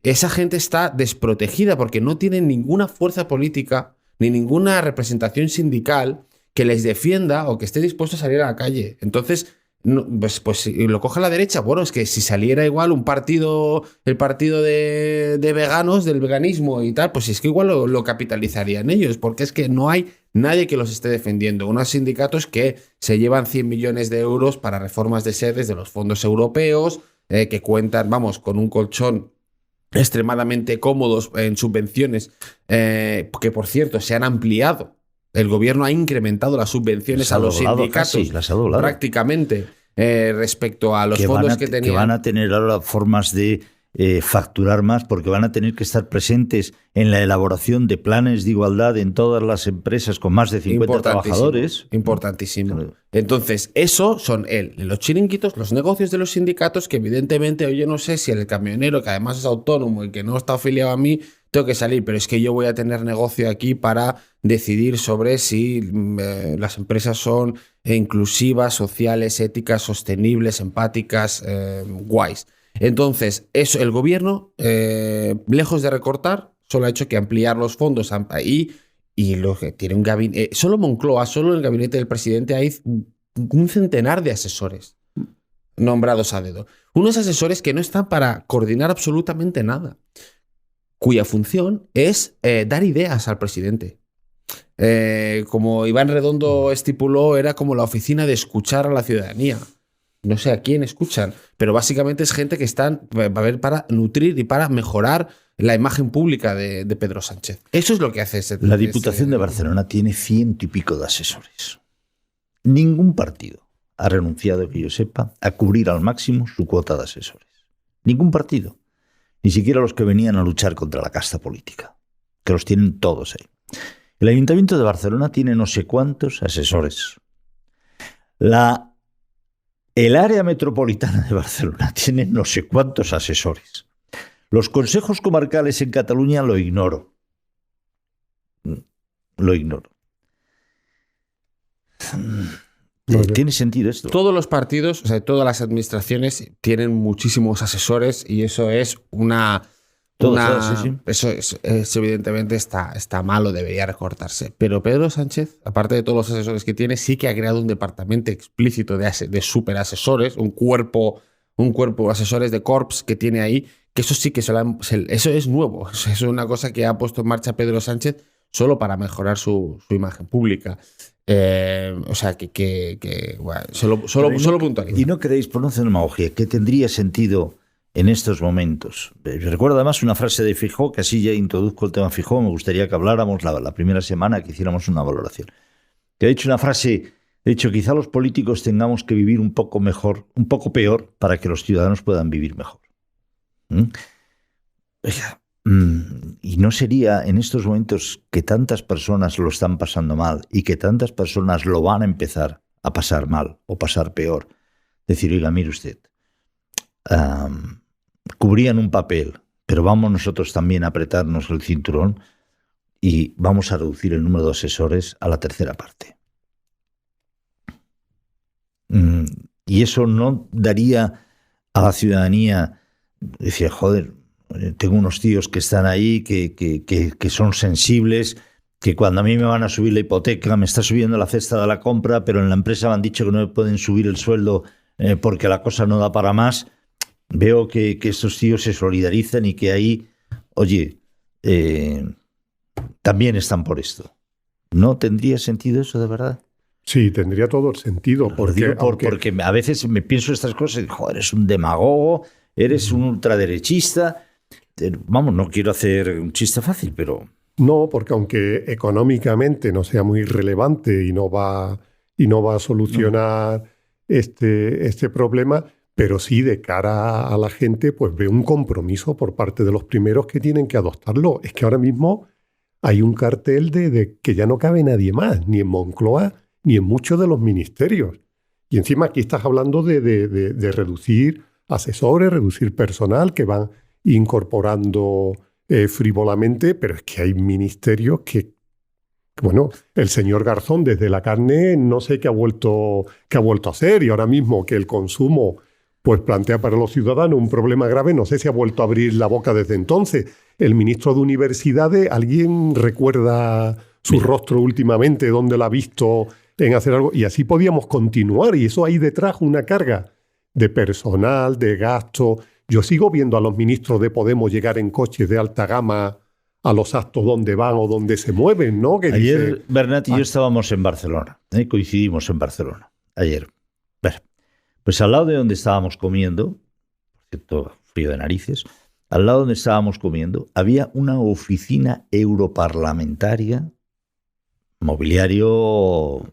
esa gente está desprotegida porque no tienen ninguna fuerza política ni ninguna representación sindical que les defienda o que esté dispuesto a salir a la calle. Entonces, no, pues si lo coge la derecha, bueno, es que si saliera igual el partido de veganos, del veganismo y tal, pues es que igual lo capitalizarían ellos, porque es que no hay nadie que los esté defendiendo. Unos sindicatos que se llevan 100 millones de euros para reformas de sedes de los fondos europeos, que cuentan, vamos, con un colchón extremadamente cómodos en subvenciones, que por cierto se han ampliado. El gobierno ha incrementado las subvenciones a los sindicatos prácticamente respecto a los fondos que tenían. Que van a tener ahora formas de facturar más porque van a tener que estar presentes en la elaboración de planes de igualdad en todas las empresas con más de 50 trabajadores. Importantísimo. Entonces, eso son los chiringuitos, los negocios de los sindicatos que evidentemente, yo no sé si el camionero, que además es autónomo y que no está afiliado a mí, tengo que salir, pero es que yo voy a tener negocio aquí para decidir sobre si las empresas son inclusivas, sociales, éticas, sostenibles, empáticas, guays. Entonces, eso, el gobierno, lejos de recortar, solo ha hecho que ampliar los fondos y lo que tiene un gabinete. Solo Moncloa, solo el gabinete del presidente hay un centenar de asesores nombrados a dedo. Unos asesores que no están para coordinar absolutamente nada, cuya función es dar ideas al presidente. Como Iván Redondo estipuló, era como la oficina de escuchar a la ciudadanía. No sé a quién escuchan, pero básicamente es gente que están para nutrir y para mejorar la imagen pública de Pedro Sánchez. Eso es lo que hace ese. La Diputación de Barcelona tiene 100 y pico de asesores. Ningún partido ha renunciado, que yo sepa, a cubrir al máximo su cuota de asesores. Ningún partido. Ni siquiera los que venían a luchar contra la casta política, que los tienen todos ahí. El Ayuntamiento de Barcelona tiene no sé cuántos asesores. El área metropolitana de Barcelona tiene no sé cuántos asesores. Los consejos comarcales en Cataluña lo ignoro. Lo ignoro. ¿Tiene sentido esto? Todos los partidos, o sea, todas las administraciones tienen muchísimos asesores y eso es una Eso es evidentemente está malo, debería recortarse. Pero Pedro Sánchez, aparte de todos los asesores que tiene, sí que ha creado un departamento explícito de superasesores, un cuerpo de asesores de corps que tiene ahí, que eso sí que eso es nuevo. Eso es una cosa que ha puesto en marcha Pedro Sánchez solo para mejorar su imagen pública. O sea, bueno, solo puntualizo. ¿Y no creéis, por no hacer demagogia, que tendría sentido en estos momentos? Recuerdo además una frase de Feijóo, que así ya introduzco el tema Feijóo, me gustaría que habláramos la primera semana, que hiciéramos una valoración. Que ha dicho una frase, de hecho, quizá los políticos tengamos que vivir un poco mejor, un poco peor, para que los ciudadanos puedan vivir mejor. Y no sería en estos momentos que tantas personas lo están pasando mal y que tantas personas lo van a empezar a pasar mal o pasar peor. Decir, oiga, mire usted, cubrían un papel, pero vamos nosotros también a apretarnos el cinturón y vamos a reducir el número de asesores a la tercera parte. Y eso no daría a la ciudadanía, decía, joder, tengo unos tíos que están ahí, que son sensibles, que cuando a mí me van a subir la hipoteca, me está subiendo la cesta de la compra, pero en la empresa me han dicho que no me pueden subir el sueldo porque la cosa no da para más. Veo que estos tíos se solidarizan y que ahí, oye, también están por esto. ¿No tendría sentido eso de verdad? Sí, tendría todo el sentido. Porque a veces me pienso estas cosas y, joder, eres un demagogo, eres un ultraderechista. Vamos, no quiero hacer un chiste fácil, pero... No, porque aunque económicamente no sea muy relevante y no va a solucionar este problema, pero sí de cara a la gente, pues ve un compromiso por parte de los primeros que tienen que adoptarlo. Es que ahora mismo hay un cartel de que ya no cabe nadie más, ni en Moncloa, ni en muchos de los ministerios. Y encima aquí estás hablando de reducir asesores, reducir personal que van incorporando frívolamente, pero es que hay ministerios que, bueno, el señor Garzón desde la carne no sé qué ha vuelto a hacer, y ahora mismo que el consumo pues plantea para los ciudadanos un problema grave, no sé si ha vuelto a abrir la boca desde entonces. El ministro de Universidades, ¿alguien recuerda su rostro últimamente, dónde lo ha visto en hacer algo? Y así podíamos continuar, y eso ahí detrás una carga de personal, de gasto. Yo sigo viendo a los ministros de Podemos llegar en coches de alta gama a los actos donde van o donde se mueven, ¿no? Que ayer Bernat y yo estábamos en Barcelona, coincidimos en Barcelona, ayer. Pues al lado de donde estábamos comiendo, por cierto, frío de narices, al lado donde estábamos comiendo había una oficina europarlamentaria, mobiliario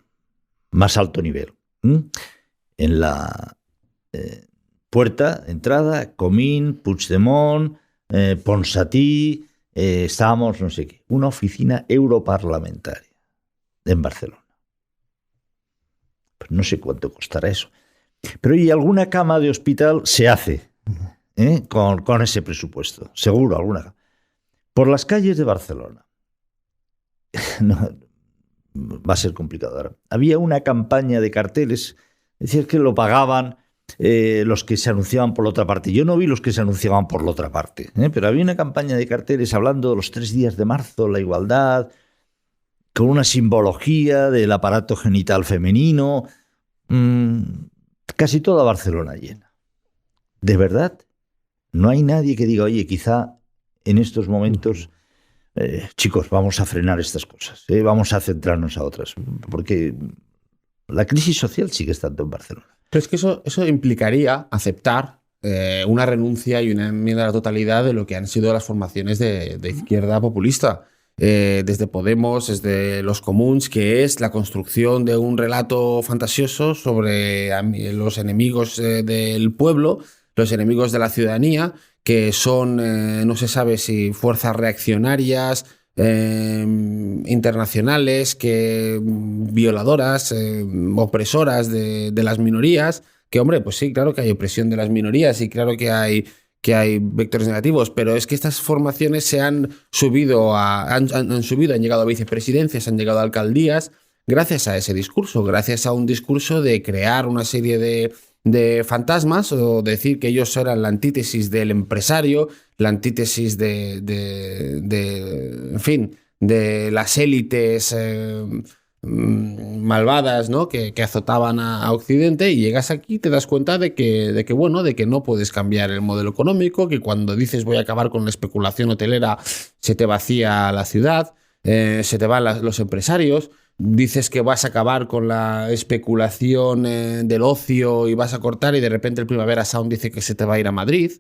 más alto nivel. En la puerta, entrada, Comín, Puigdemont, Ponsatí, estábamos no sé qué, una oficina europarlamentaria en Barcelona. Pues no sé cuánto costará eso. Pero y alguna cama de hospital se hace con ese presupuesto, seguro, alguna. Por las calles de Barcelona. No, va a ser complicado ahora. Había una campaña de carteles, es decir, que lo pagaban los que se anunciaban por la otra parte. Yo no vi los que se anunciaban por la otra parte, pero había una campaña de carteles hablando de los 3 días de marzo, la igualdad, con una simbología del aparato genital femenino. Casi toda Barcelona llena. ¿De verdad? No hay nadie que diga, oye, quizá en estos momentos, chicos, vamos a frenar estas cosas, vamos a centrarnos a otras, porque la crisis social sigue estando en Barcelona. Pero es que eso implicaría aceptar una renuncia y una enmienda a la totalidad de lo que han sido las formaciones de izquierda populista. Desde Podemos, desde los comuns, que es la construcción de un relato fantasioso sobre los enemigos del pueblo, los enemigos de la ciudadanía, que son, no se sabe si fuerzas reaccionarias, internacionales, violadoras, opresoras de las minorías, que hombre, pues sí, claro que hay opresión de las minorías y claro que hay vectores negativos, pero es que estas formaciones se han subido, han llegado a vicepresidencias, han llegado a alcaldías, gracias a ese discurso, gracias a un discurso de crear una serie de de fantasmas o decir que ellos eran la antítesis del empresario, la antítesis en fin, de las élites malvadas, ¿no? que azotaban a Occidente, y llegas aquí y te das cuenta de que no puedes cambiar el modelo económico, que cuando dices voy a acabar con la especulación hotelera se te vacía la ciudad, se te van los empresarios. Dices que vas a acabar con la especulación del ocio y vas a cortar, y de repente el Primavera Sound dice que se te va a ir a Madrid.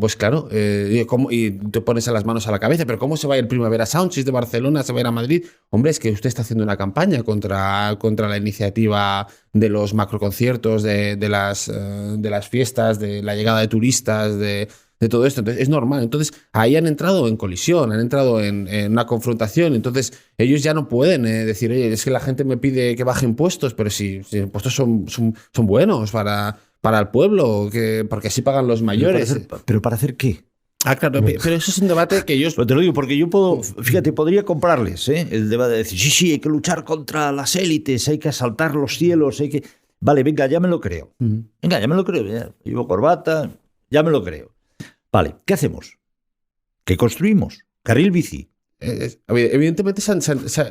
Pues claro, y te pones las manos a la cabeza, pero ¿cómo se va a ir el Primavera Sound si es de Barcelona, se va a ir a Madrid? Hombre, es que usted está haciendo una campaña contra la iniciativa de los macroconciertos, de las fiestas, de la llegada de turistas, de todo esto. Entonces es normal. Entonces ahí han entrado en colisión, han entrado en una confrontación. Entonces ellos ya no pueden decir, oye, es que la gente me pide que baje impuestos, pero si impuestos son buenos para el pueblo, porque así pagan los mayores. ¿Pero para hacer qué? Ah, claro, pero eso es un debate que ellos... Pero te lo digo porque yo puedo, fíjate, podría comprarles el debate de decir, sí, hay que luchar contra las élites, hay que asaltar los cielos, hay que... Vale, venga, ya me lo creo. Venga, ya me lo creo. Ya llevo corbata, ya me lo creo. Vale, ¿qué hacemos? ¿Qué construimos? ¿Carril bici? Evidentemente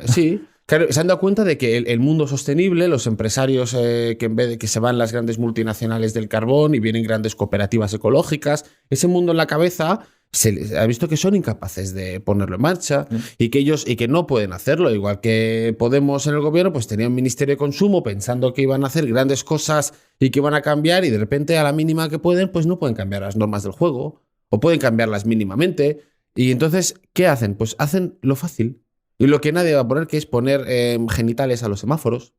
sí. Claro, se han dado cuenta de que el mundo sostenible, los empresarios que en vez de que se van las grandes multinacionales del carbón y vienen grandes cooperativas ecológicas, ese mundo en la cabeza se ha visto que son incapaces de ponerlo en marcha y que no pueden hacerlo. Igual que Podemos en el gobierno, pues tenía un ministerio de consumo pensando que iban a hacer grandes cosas y que iban a cambiar, y de repente a la mínima que pueden, pues no pueden cambiar las normas del juego o pueden cambiarlas mínimamente. Y entonces, ¿qué hacen? Pues hacen lo fácil. Y lo que nadie va a poner, que es poner genitales a los semáforos,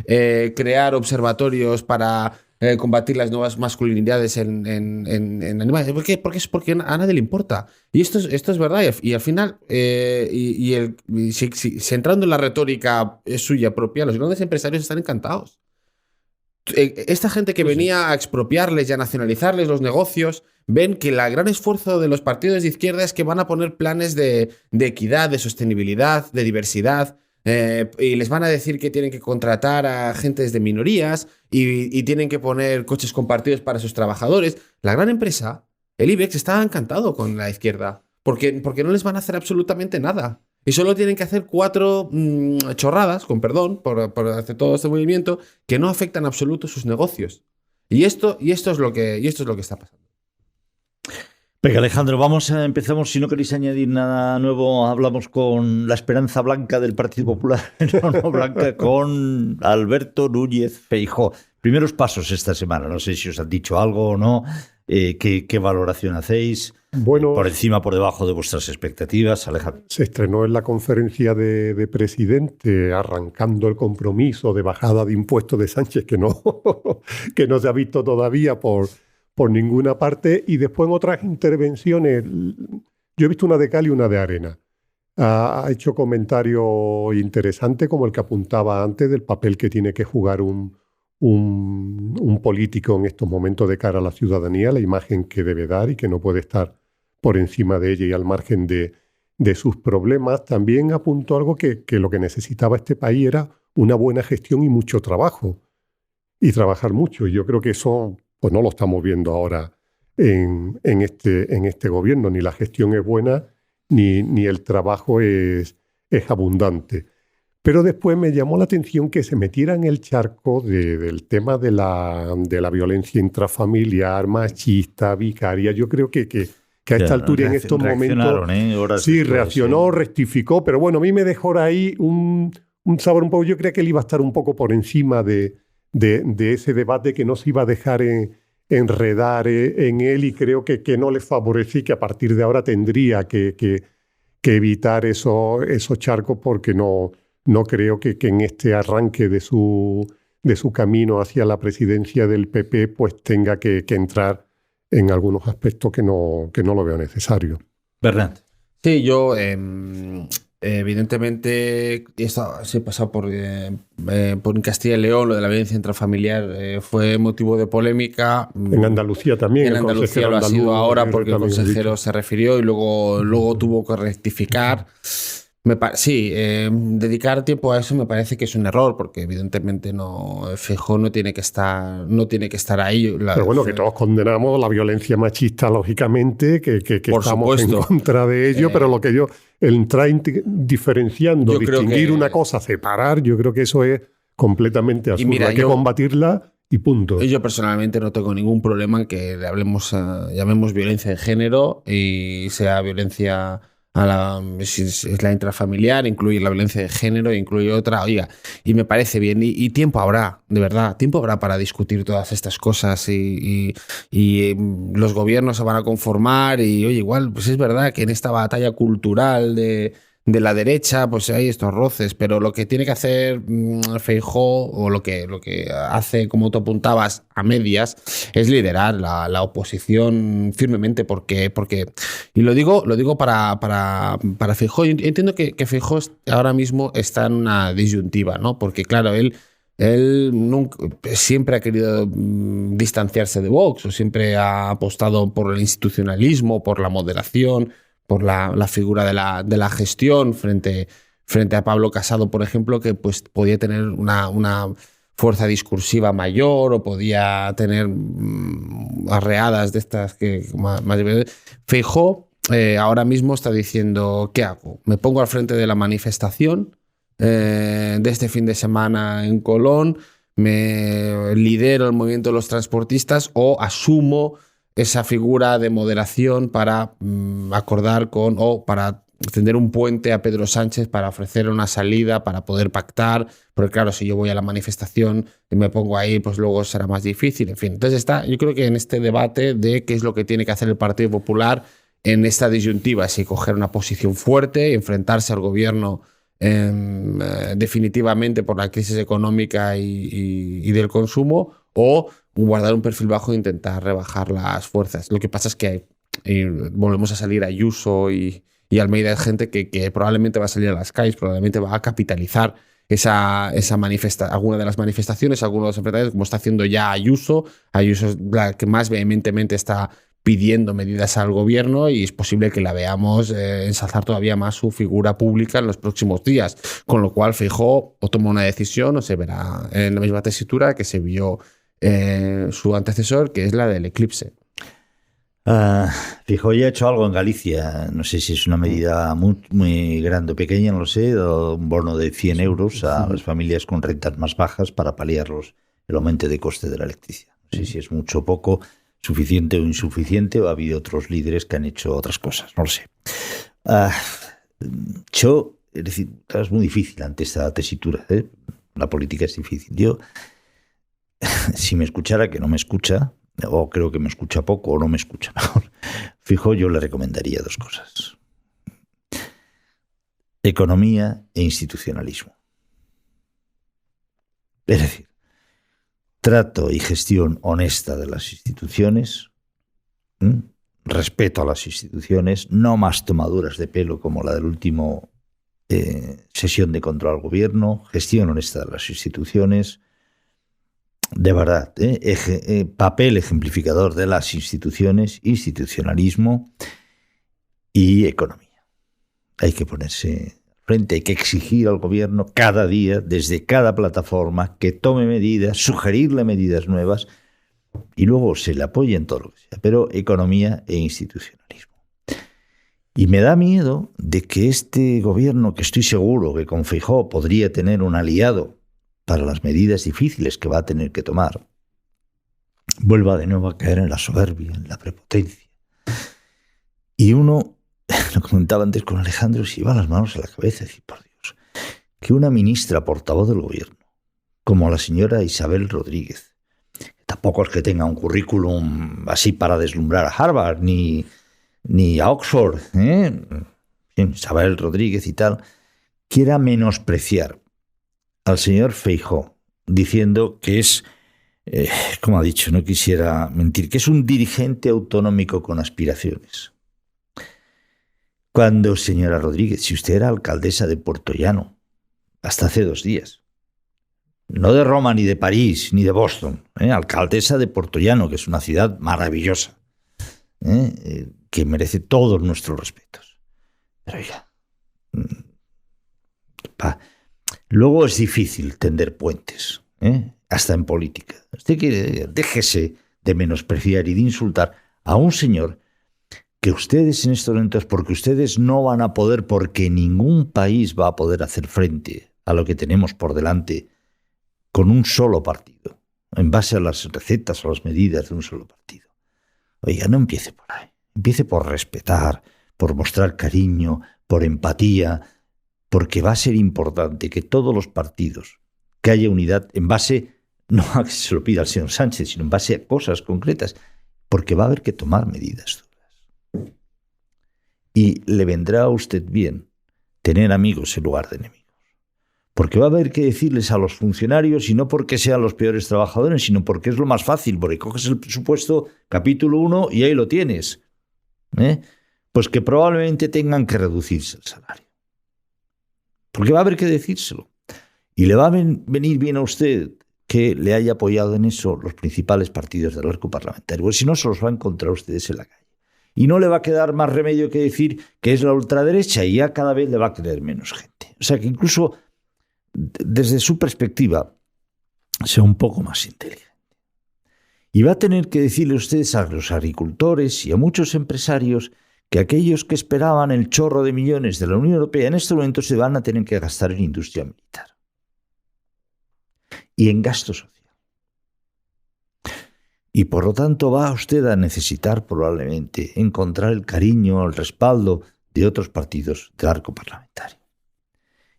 crear observatorios para combatir las nuevas masculinidades en animales. ¿Por qué? Porque a nadie le importa. Y esto es verdad. Y al final, si entrando en la retórica suya propia, los grandes empresarios están encantados. Esta gente que venía a expropiarles y a nacionalizarles los negocios, ven que el gran esfuerzo de los partidos de izquierda es que van a poner planes de equidad, de sostenibilidad, de diversidad, y les van a decir que tienen que contratar a gentes de minorías y tienen que poner coches compartidos para sus trabajadores. La gran empresa, el IBEX, está encantado con la izquierda porque no les van a hacer absolutamente nada. Y solo tienen que hacer 4 chorradas, con perdón, por hacer todo este movimiento, que no afectan en absoluto sus negocios. Y esto es lo que está pasando. Venga, Alejandro, empezamos. Si no queréis añadir nada nuevo, hablamos con la esperanza blanca del Partido Popular, no blanca, con Alberto Núñez Feijóo. Primeros pasos esta semana. No sé si os han dicho algo o no. ¿Qué valoración hacéis? Bueno, por encima, por debajo de vuestras expectativas, Alejandro. Se estrenó en la conferencia de presidente arrancando el compromiso de bajada de impuestos de Sánchez, que no se ha visto todavía por ninguna parte, y después en otras intervenciones, yo he visto una de cal y una de arena. Ha hecho comentarios interesantes, como el que apuntaba antes, del papel que tiene que jugar un político en estos momentos de cara a la ciudadanía, la imagen que debe dar y que no puede estar por encima de ella y al margen de sus problemas. También apuntó algo que lo que necesitaba este país era una buena gestión y mucho trabajo, y trabajar mucho. Y yo creo que eso pues no lo estamos viendo ahora en este gobierno. Ni la gestión es buena, ni el trabajo es abundante. Pero después me llamó la atención que se metiera en el charco del tema de la violencia intrafamiliar, machista, vicaria. Yo creo que a esta altura, en estos momentos, sí, reaccionó, rectificó, pero bueno, a mí me dejó ahí un sabor un poco. Yo creía que él iba a estar un poco por encima de ese debate, que no se iba a dejar enredar en él, y creo que no le favorece, y que a partir de ahora tendría que evitar esos charcos, porque no creo que en este arranque de su camino hacia la presidencia del PP pues tenga que entrar en algunos aspectos que no lo veo necesario. Bernat. Sí, yo evidentemente se ha pasado por Castilla y León. Lo de la violencia intrafamiliar fue motivo de polémica. En Andalucía también. En Andalucía lo ha sido ahora porque el consejero se refirió y luego tuvo que rectificar. Sí, dedicar tiempo a eso me parece que es un error, porque evidentemente Feijóo no tiene que estar ahí. Pero bueno, que todos condenamos la violencia machista, lógicamente, que estamos supuesto. en contra de ello, pero lo que el entrar diferenciando, distinguir una cosa, separar, yo creo que eso es completamente absurdo. Mira, hay que combatirla y punto. Yo personalmente no tengo ningún problema en que llamemos violencia de género y sea violencia si es la intrafamiliar, incluye la violencia de género, incluye otra, oiga, y me parece bien, y tiempo habrá, de verdad, tiempo habrá para discutir todas estas cosas y los gobiernos se van a conformar y, oye, igual, pues es verdad que en esta batalla cultural de la derecha, pues hay estos roces, pero lo que tiene que hacer Feijóo, o lo que hace, como tú apuntabas, a medias, es liderar la oposición firmemente, porque y lo digo para Feijóo. Yo entiendo que Feijóo ahora mismo está en una disyuntiva, ¿no? Porque claro, él siempre ha querido distanciarse de Vox, o siempre ha apostado por el institucionalismo, por la moderación, por la figura de la gestión frente a Pablo Casado, por ejemplo, que pues podía tener una fuerza discursiva mayor o podía tener arreadas de estas que más Feijóo ahora mismo está diciendo, ¿qué hago? ¿Me pongo al frente de la manifestación de este fin de semana en Colón? ¿Me lidero el movimiento de los transportistas o asumo esa figura de moderación para acordar o para tender un puente a Pedro Sánchez para ofrecer una salida, para poder pactar? Porque claro, si yo voy a la manifestación y me pongo ahí, pues luego será más difícil, en fin. Entonces yo creo que en este debate de qué es lo que tiene que hacer el Partido Popular en esta disyuntiva, si coger una posición fuerte, enfrentarse al gobierno definitivamente por la crisis económica y del consumo, o guardar un perfil bajo e intentar rebajar las fuerzas. Lo que pasa es que volvemos a salir a Ayuso y Almeida, es gente que probablemente va a salir a las calles, probablemente va a capitalizar alguna de las manifestaciones, algunos de los enfrentamientos, como está haciendo ya Ayuso. Ayuso es la que más vehementemente está pidiendo medidas al gobierno, y es posible que la veamos ensalzar todavía más su figura pública en los próximos días, con lo cual Feijóo o toma una decisión o se verá en la misma tesitura que se vio su antecesor, que es la del eclipse. Feijóo ya ha hecho algo en Galicia, no sé si es una medida muy, muy grande o pequeña, no lo sé, un bono de 100 euros a las familias con rentas más bajas para paliar el aumento de coste de la electricidad. No sé si es mucho o poco, suficiente o insuficiente, o ha habido otros líderes que han hecho otras cosas, no lo sé. Es decir, es muy difícil ante esta tesitura, ¿eh? La política es difícil. Yo, si me escuchara, que no me escucha, o creo que me escucha poco o no me escucha mejor, Feijóo, yo le recomendaría dos cosas: economía e institucionalismo. Es decir, trato y gestión honesta de las instituciones, respeto a las instituciones, no más tomaduras de pelo como la del último sesión de control al gobierno, gestión honesta de las instituciones, de verdad, papel ejemplificador de las instituciones, institucionalismo y economía. Hay que ponerse frente, hay que exigir al gobierno cada día, desde cada plataforma, que tome medidas, sugerirle medidas nuevas, y luego se le apoye en todo lo que sea, pero economía e institucionalismo. Y me da miedo de que este gobierno, que estoy seguro que con Feijóo podría tener un aliado para las medidas difíciles que va a tener que tomar, vuelva de nuevo a caer en la soberbia, en la prepotencia. Y uno, lo comentaba antes con Alejandro, se lleva las manos a la cabeza y dice, por Dios, que una ministra portavoz del gobierno, como la señora Isabel Rodríguez, que tampoco es que tenga un currículum así para deslumbrar a Harvard ni a Oxford, Isabel Rodríguez y tal, quiera menospreciar al señor Feijóo, diciendo que es, como ha dicho, no quisiera mentir, que es un dirigente autonómico con aspiraciones. Cuando, señora Rodríguez, si usted era alcaldesa de Puertollano hasta hace 2 días, no de Roma, ni de París, ni de Boston, alcaldesa de Puertollano, que es una ciudad maravillosa, que merece todos nuestros respetos. Pero oiga, Luego es difícil tender puentes, hasta en política. Usted déjese de menospreciar y de insultar a un señor que ustedes en estos momentos, porque ustedes no van a poder, porque ningún país va a poder hacer frente a lo que tenemos por delante con un solo partido, en base a las recetas o las medidas de un solo partido. Oiga, no empiece por ahí. Empiece por respetar, por mostrar cariño, por empatía, porque va a ser importante que todos los partidos, que haya unidad en base, no a que se lo pida al señor Sánchez, sino en base a cosas concretas, porque va a haber que tomar medidas duras. Y le vendrá a usted bien tener amigos en lugar de enemigos. Porque va a haber que decirles a los funcionarios, y no porque sean los peores trabajadores, sino porque es lo más fácil, porque coges el presupuesto, capítulo 1, y ahí lo tienes. Pues que probablemente tengan que reducirse el salario. Porque va a haber que decírselo. Y le va a venir bien a usted que le haya apoyado en eso los principales partidos del arco parlamentario. Porque si no, se los va a encontrar ustedes en la calle. Y no le va a quedar más remedio que decir que es la ultraderecha, y ya cada vez le va a querer menos gente. O sea que incluso desde su perspectiva sea un poco más inteligente. Y va a tener que decirle ustedes a los agricultores y a muchos empresarios que aquellos que esperaban el chorro de millones de la Unión Europea en este momento se van a tener que gastar en industria militar y en gasto social. Y por lo tanto va usted a necesitar probablemente encontrar el cariño, el respaldo de otros partidos del arco parlamentario.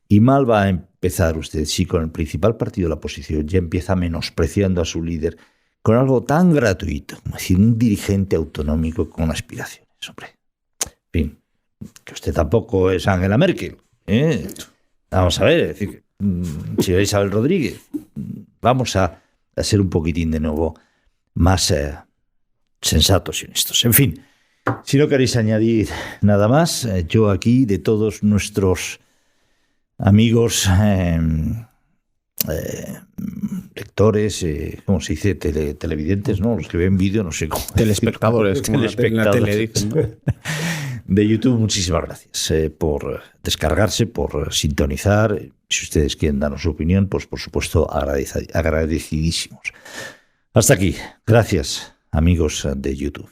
Y mal va a empezar usted si con el principal partido de la oposición ya empieza menospreciando a su líder con algo tan gratuito como decir un dirigente autonómico con aspiraciones. Hombre, en fin, que usted tampoco es Angela Merkel. Vamos a ver, es decir, señora Isabel Rodríguez, vamos a ser un poquitín de nuevo más sensatos y honestos. En fin, si no queréis añadir nada más, yo aquí de todos nuestros amigos lectores, ¿cómo se dice? Televidentes, ¿no? Los que ven vídeo, no sé cómo. Telespectadores, como en la tele dicen, ¿no? De YouTube, muchísimas gracias por descargarse, por sintonizar. Si ustedes quieren darnos su opinión, pues por supuesto agradecidísimos. Hasta aquí. Gracias, amigos de YouTube.